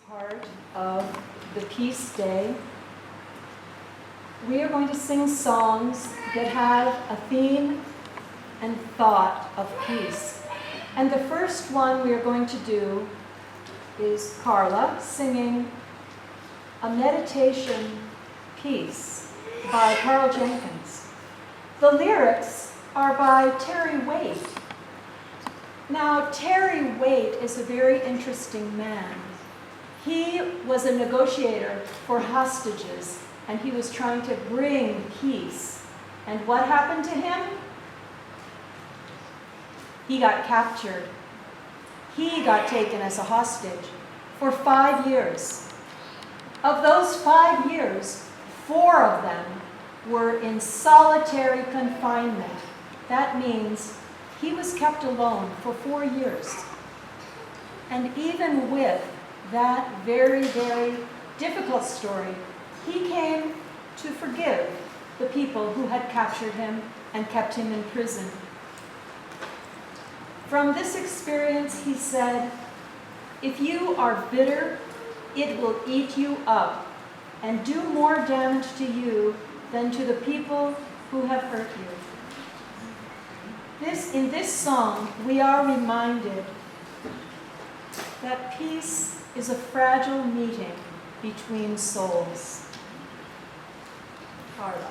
part of the Peace Day, we are going to sing songs that have a theme and thought of peace. And the first one we are going to do is Carla singing a meditation piece by Carl Jenkins. The lyrics are by Terry Waite. Now, Terry Waite is a very interesting man. He was a negotiator for hostages, and he was trying to bring peace. And what happened to him? He got captured. He got taken as a hostage for 5 years. Of those 5 years, 4 of them were in solitary confinement. That means he was kept alone for 4 years. And even with that very, very difficult story, he came to forgive the people who had captured him and kept him in prison. From this experience, he said, "If you are bitter, it will eat you up and do more damage to you than to the people who have hurt you." In this song, we are reminded that peace is a fragile meeting between souls. Carla.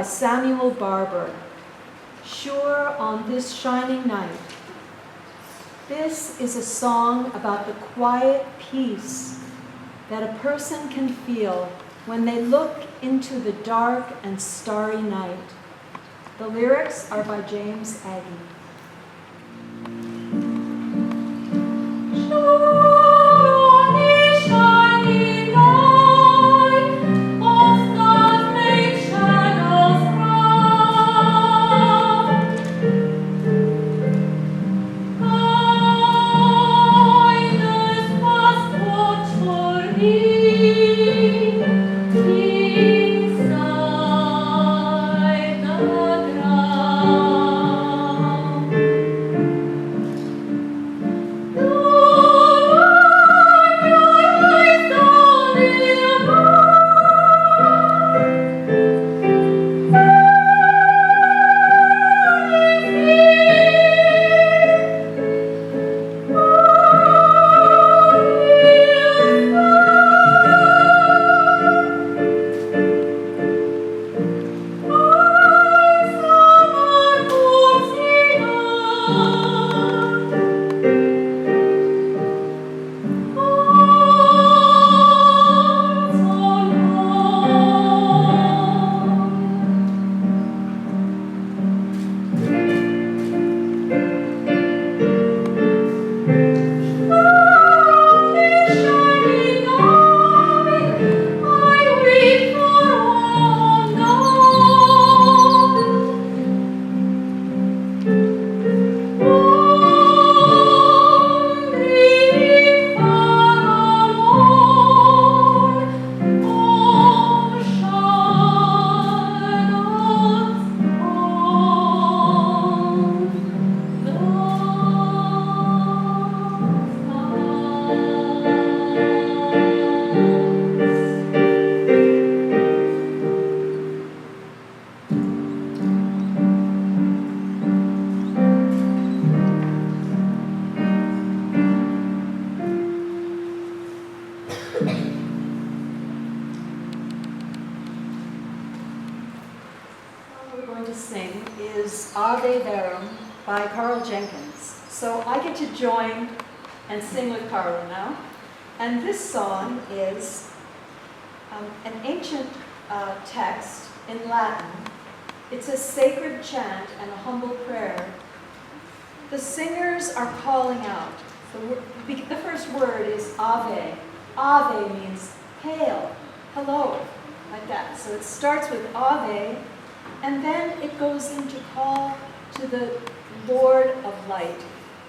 Samuel Barber, "Sure on This Shining Night." This is a song about the quiet peace that a person can feel when they look into the dark and starry night. The lyrics are by James Agee. Sing is Ave Verum by Carl Jenkins. So I get to join and sing with Carla now. And this song is an ancient text in Latin. It's a sacred chant and a humble prayer. The singers are calling out. The first word is Ave. Ave means hail, hello, like that. So it starts with Ave, and then it goes into call to the Lord of light,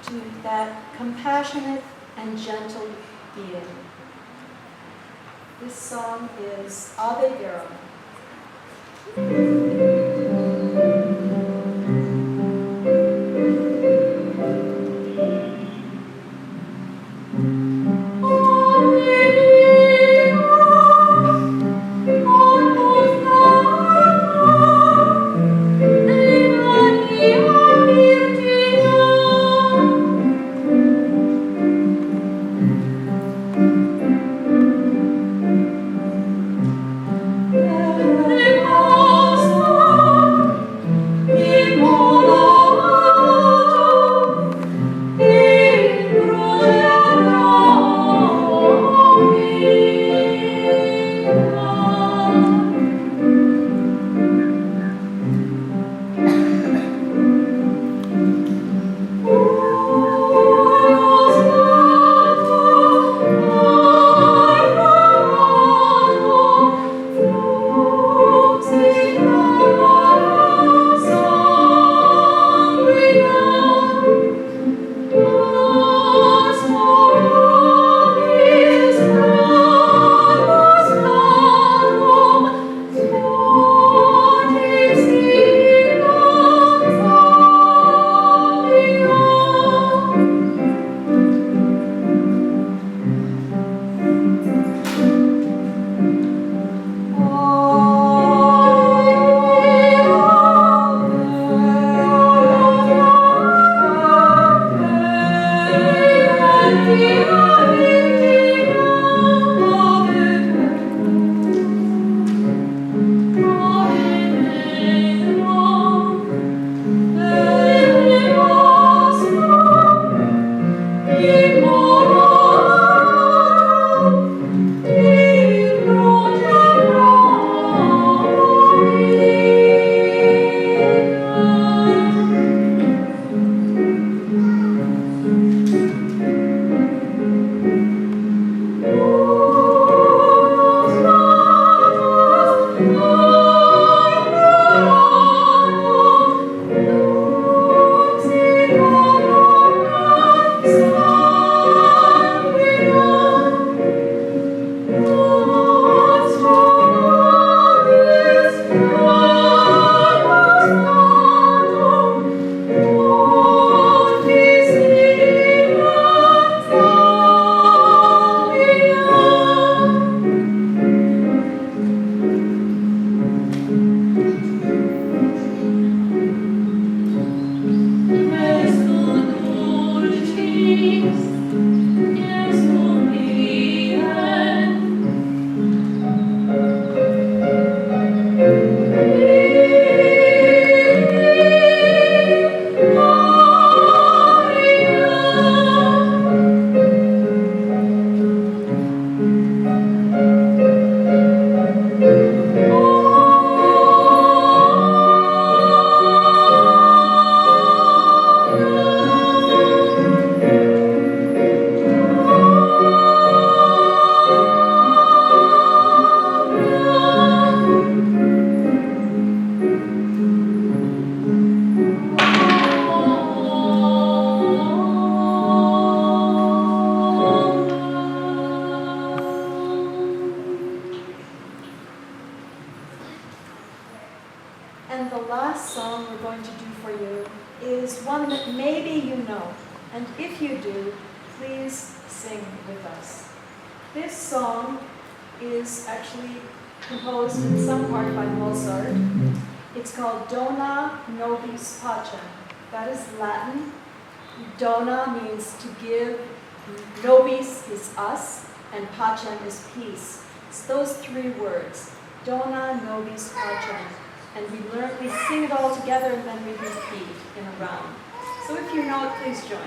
to that compassionate and gentle being. This song is Ave Verum. Oh, then the last song we're going to do for you is one that maybe you know. And if you do, please sing with us. This song is actually composed in some part by Mozart. It's called Dona Nobis Pacem. That is Latin. Dona means to give, nobis is us, and pacem is peace. It's those three words. Dona Nobis Pacem. And we sing it all together and then we repeat in a round. So if you know it, please join.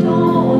Don't